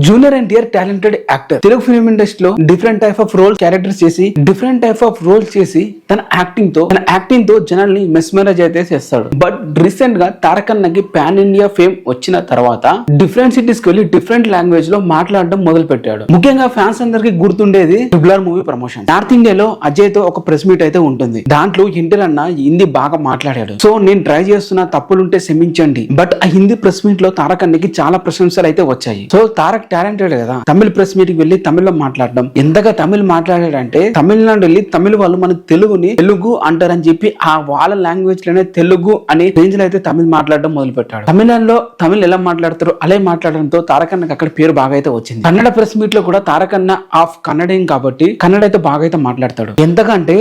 Junior NTR talented actor. Telugu film ఇండస్ట్రీలో different type of role characters చేసి different type of roles చేసి తన acting తో జనాల్ని మెస్మరైజ్ అయితే చేస్తాడు. బట్ రీసెంట్ గా తారక్ అన్నకి పాన్ ఇండియా ఫేమ్ వచ్చిన తర్వాత డిఫరెంట్ సిటీస్ కి వెళ్ళి డిఫరెంట్ లాంగ్వేజ్ లో మాట్లాడడం మొదలు పెట్టాడు. ముఖ్యంగా ఫ్యాన్స్ అందరికి గుర్తుండేది ట్రిపుల్ మూవీ ప్రమోషన్. నార్త్ ఇండియాలో అజయ్ తో ఒక ప్రెస్ మీట్ అయితే ఉంటుంది. దాంట్లో ఎన్టీఆర్ అన్న హిందీ బాగా మాట్లాడాడు. సో నేను ట్రై చేస్తున్నా, తప్పులుంటే క్షమించండి. బట్ ఆ హిందీ ప్రెస్ మీట్ లో తారక్ అన్నకి చాలా ప్రశంసలు అయితే వచ్చాయి. సో తారక్ టాలెంటెడ్ కదా, తమిళ ప్రెస్ మీట్ కి వెళ్ళి తమిళ్లో మాట్లాడడం, ఎంతగా తమిళ్ మాట్లాడాడంటే తమిళనాడు వెళ్ళి తమిళ వాళ్ళు మన తెలుగుని తెలుగు అంటారని చెప్పి ఆ వాళ్ళ లాంగ్వేజ్ లోనే తెలుగు అనే రేంజ్ లో అయితే తమిళ్ మాట్లాడడం మొదలు పెట్టాడు. తమిళనాడులో తమిళ్ ఎలా మాట్లాడతారో అలా మాట్లాడడంతో తారక్ అన్నకి అక్కడ పేరు బాగా అయితే వచ్చింది. కన్నడ ప్రెస్ మీట్ లో కూడా తారక్ అన్న ఆఫ్ కన్నడేం కాబట్టి కన్నడ అయితే బాగా అయితే మాట్లాడతాడు. ఎంతకంటే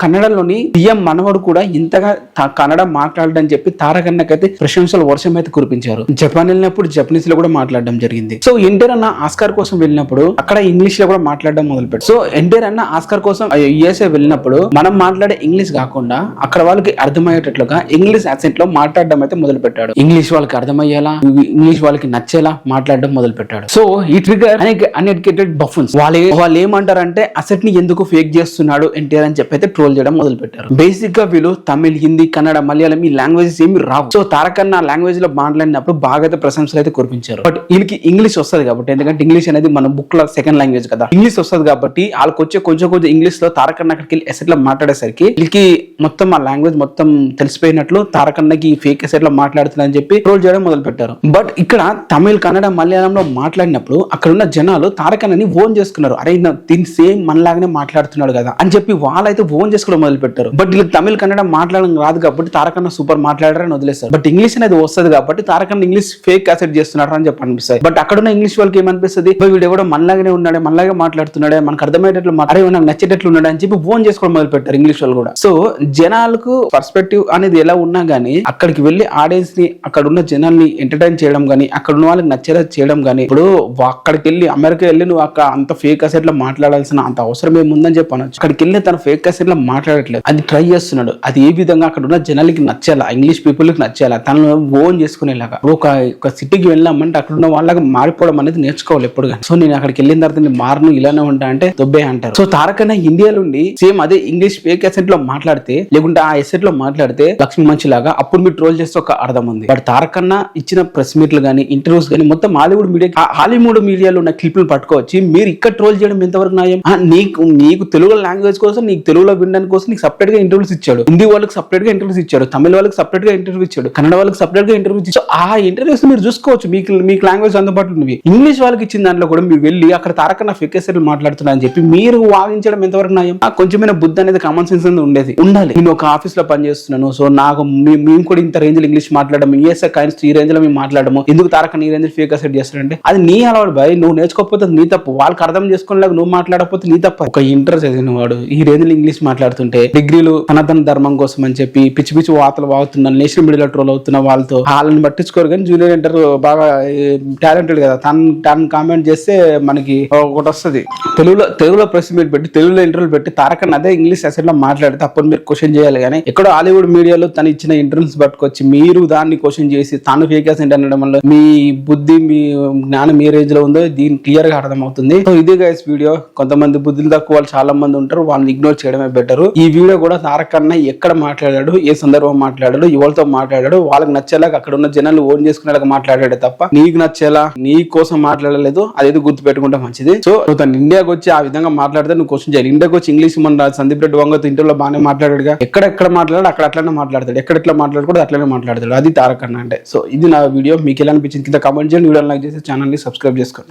కన్నడలోని సీఎం మనవడు కూడా ఇంతగా కన్నడ మాట్లాడని చెప్పి తారక్ అన్నకైతే ప్రశంసల వర్షం అయితే కురిపించారు. జపాన్ వెళ్ళినప్పుడు జపనీస్ లో కూడా మాట్లాడడం జరిగింది. సో ఎన్టీఆర్ అన్న ఆస్కార్ కోసం వెళ్ళినప్పుడు అక్కడ ఇంగ్లీష్ లో కూడా మాట్లాడడం మొదలుపెట్టారు. సో ఎన్టీఆర్ అన్న ఆస్కార్ కోసం యుఎస్ఏ వెళ్ళినప్పుడు మనం మాట్లాడే ఇంగ్లీష్ కాకుండా అక్కడ వాళ్ళకి అర్థమయ్యేటట్లుగా ఇంగ్లీష్ యాక్సెంట్ లో మాట్లాడడం అయితే మొదలు పెట్టాడు. ఇంగ్లీష్ వాళ్ళకి అర్థమయ్యేలా, ఇంగ్లీష్ వాళ్ళకి నచ్చేలా మాట్లాడడం మొదలు పెట్టాడు. సో ఈ ట్రిగర్ అన్ఎడ్యుకేటెడ్ బఫన్స్ వాళ్ళు ఏమంటారంటే అసెట్ ని ఎందుకు ఫేక్ చేస్తున్నాడు ఎన్టీఆర్ అని చెప్పి అయితే ట్రోల్ చేయడం మొదలు పెట్టారు. బేసిక్ గా వీళ్ళు తమిళ్, హిందీ, కన్నడ, మలయాళం ఈ లాంగ్వేజెస్ ఏమి రావు. సో తారక్ అన్న లాంగ్వేజ్ లో మాట్లాడినప్పుడు బాగా అయితే ప్రశంసలు అయితే కురిపించారు. బట్ వీళ్ళకి ఇంగ్లీష్ వస్తుంది కాబట్టి, ఎందుకంటే ఇంగ్లీష్ అనేది మన బుక్ లో సెకండ్ లాంగ్వేజ్ కదా, ఇంగ్లీష్ వస్తుంది కాబట్టి వాళ్ళకి వచ్చే కొంచెం ఇంగ్లీష్ లో తారక్ అన్న అక్కడికి ఎసెట్ లో మాట్లాడేసరికి వీళ్ళకి మొత్తం ఆ లాంగ్వేజ్ మొత్తం తెలిసిపోయినట్లు తారక్ అన్నకి ఫేక్ ఎసెట్ లో మాట్లాడుతుందని చెప్పి ట్రోల్ చేయడం మొదలు పెట్టారు. బట్ ఇక్కడ తమిళ్, కన్నడ, మలయాళంలో మాట్లాడినప్పుడు అక్కడ ఉన్న జనాలు తారక్ అన్నని ఓన్ చేసుకున్నారు. అరే దీని సేమ్ మనలాగానే మాట్లాడుతున్నాడు కదా అని చెప్పి వాళ్ళైతే ఓన్ చేసుకోవడం మొదలు పెట్టారు. బట్ వీళ్ళకి తమిళ్, కన్నడ మాట్లాడడం రాదు కాబట్టి తారక్ అన్న సూపర్ మాట్లాడారని వదిలేస్తారు. బట్ ఇంగ్లీష్ అనేది వస్తుంది కాబట్టి తారక్ అన్న ఇంగ్లీష్ ఫేక్ అసెట్ చేస్తున్నాడు అని చెప్పి అనిపిస్తుంది. బట్ అక్కడ ఉన్న ఇంగ్లీష్ వాళ్ళకి ఏమనిపిస్తుంది, వీడు ఎవడో మనలాగానే ఉన్నాడే, మనలాగే మాట్లాడుతున్నాడే, మనకు అర్థమయ్యేటట్లు అరే నాకు నచ్చేటట్లు ఉన్నాడు అని చెప్పి ఓన్ చేసుకోవడం మొదలు పెట్టారు ఇంగ్లీష్ వాళ్ళు కూడా. సో జనాలకు పర్స్పెక్టివ్ అనేది ఎలా ఉన్నా గానీ అక్కడికి వెళ్ళి ఆడియన్స్ ని, అక్కడ ఉన్న జనాల్ని ఎంటర్టైన్ చేయడం గానీ, అక్కడ ఉన్న వాళ్ళకి నచ్చేలా చేయడం గానీ, ఇప్పుడు అక్కడికి వెళ్ళి అమెరికా వెళ్ళి నువ్వు అక్కడ అంత ఫేక్ అసెట్ లో మాట్లాడాల్సిన అంత అవసరం ఏముందని చెప్పి అనొచ్చు. అక్కడికి వెళ్ళి తన ఫేక్ అసెట్ లో మాట్లాడట్లేదు, అది ట్రై చేస్తున్నాడు. అది ఏ విధంగా అక్కడ ఉన్న జనాలకి నచ్చేలా, ఇంగ్లీష్ పీపుల్ కి నచ్చేలా, తనను ఓన్ చేసుకునేలాగా. ఒక సిటీకి వెళ్ళామంటే అక్కడ ఉన్న వాళ్ళకి మారిపోవడం అనేది నేర్చుకోవాలి ఎప్పుడు కానీ. సో నేను అక్కడికి వెళ్ళిన తర్వాత నేను మారను, ఇలానే ఉంటా అంటే దొబ్బే అంటారు. సో తారక్ అన్న ఇండియాలో ఉండి సేమ్ అదే ఇంగ్లీష్ ఫేక్ అసెట్ లో మాట్లాడితే, లేకుంటే ఆ ఎసెట్ లో మాట్లాడితే లక్ష్మి మంచిలాగా అప్పుడు మీరు ట్రోల్ చేస్తే ఒక అర్థం ఉంది. బట్ తారక్ అన్న ఇచ్చిన ప్రెస్ మీట్లు గానీ, ఇంటర్వ్యూస్ గానీ మొత్తం హాలీవుడ్ మీడియాలో ఉన్న క్లిప్లు పట్టుకోవచ్చి మీరు ఇక్కడ ట్రోల్ చేయడం ఎంతవరకు న్యాయం? నీకు తెలుగు లాంగ్వేజ్ కోసం, నీకు తెలుగులో వినడానికి కోసం నీకు సపరేట్ గా ఇంటర్వ్యూస్ ఇచ్చాడు, హిందీ వాళ్ళకి సపరేట్ గా ఇంటర్వ్యూస్ ఇచ్చాడు, తమిళ వాళ్ళకి సపరేట్ గా ఇంటర్వ్యూ ఇచ్చాడు, కన్నడ వాళ్ళకి సపరేట్ గా ఇంటర్వ్యూస్ ఇచ్చాడు. ఆ ఇంటర్వ్యూస్ మీరు చూసుకోవచ్చు, మీకు లాంగ్వేజ్ అందుబాటులో ఉన్నవి. ఇంగ్లీష్ వాళ్ళకి ఇచ్చిన దాంట్లో కూడా మీరు వెళ్ళి అక్కడ తారక్ అన్న ఫేక్ అసెట్ మాట్లాడుతున్నా అని చెప్పి మీరు వాదించడం ఎంతవరకు న్యాయం? కొంచెమైన బుద్ధి అనేది కామన్ సెన్స్ ఉండాలి. నేను ఒక ఆఫీస్ లో పనిచేస్తున్నాను, సో నాకు మేము కూడా ఇంత రేంజ్ లో ఇంగ్లీష్ మాట్లాడము, ఈఎస్ఐ కాయిన్స్ ఈ రేంజ్ లో మేము మాట్లాడము, ఎందుకు తారక్ అన్న ఈ రేంజ్ ఫేక్ అసెట్ చేస్తాడంటే అది నీ అలవాటు బాయ్. నువ్వు నేర్చుకోకపోతే నీ తప్పు, వాళ్ళకి అర్థం చేసుకునేలాగా నువ్వు మాట్లాడకపోతే నీ తప్ప. ఒక ఇంటర్ చదివిన వాడు ఈ రేంజ్ లో ఇంగ్లీష్ మాట్లాడుతుంటే, డిగ్రీలు సనాతన ధర్మం కోసం అని చెప్పి పిచ్చి పిచ్చి వార్తలు వాగుతున్నా, నేషనల్ మీడియాలో ట్రోల్ అవుతున్న వాళ్ళతో వాళ్ళని పట్టించుకోరు. కానీ జూనియర్ ఇంటర్ బాగా టాలెంటెడ్ కదా, తను కామెంట్ చేస్తే మనకి ఒకటి వస్తుంది. తెలుగులో ప్రెస్ మీట్ పెట్టి, తెలుగులో ఇంటర్వ్యూలు పెట్టి తారక్ అన్న అదే ఇంగ్లీష్ అసెట్ లో మాట్లాడితే అప్పుడు మీరు క్వశ్చన్ చేయాలి. కానీ ఎక్కడో హాలీవుడ్ మీడియాలో తను ఇచ్చిన ఇంటర్వ్యూస్ పట్టుకొచ్చి మీరు దాన్ని క్వశ్చన్ చేసి తాను ఫేక్ అసెట్ అనడం వల్ల మీ బుద్ధి, మీ జ్ఞానం ఏ రేంజ్ లో ఉందో దీని క్లియర్ గా అర్థం అవుతుంది. సో ఇదే గైస్ వీడియో. కొంతమంది బుద్ధులు తక్కువ వాళ్ళు చాలా మంది ఉంటారు, వాళ్ళని ఇగ్నోర్ చేయడమే బెటర్. ఈ వీడియో కూడా తారక్ అన్న ఎక్కడ మాట్లాడాడు, ఏ సందర్భం మాట్లాడాడు, ఎవరితో మాట్లాడాడు, వాళ్ళకి నచ్చేలాగా అక్కడ ఉన్న జనాలు ఓన్ చేసుకునేలాగా మాట్లాడాడే తప్ప నీకు నచ్చేలా నీ కోసం మాట్లాడలేదు. అదేదో గుర్తు పెట్టుకుంటే మంచిది. సో తను ఇండియాకి వచ్చి ఆ విధంగా మాట్లాడితే నువ్వు క్వశ్చన్ చేయాలి. ఇండియాకి వచ్చి ఇంగ్లీష్ మన సందీప్ రెడ్డి వంగతో ఇంటర్లో బాగానే మాట్లాడాడుగా, ఎక్కడ మాట్లాడాడు అక్కడ అట్లనే మాట్లాడతాడు, ఎట్లా మాట్లాడకూడదు అట్లనే మాట్లాడతాడు. అది తారక్ అన్న అంటే. సో ఇది నా వీడియో. మీకు ఎలా అనిపించింది కింద కామెంట్ చేయండి. వీడియో లైక్ చేసి ఛానల్ ని సబ్స్క్రైబ్ చేసుకోండి.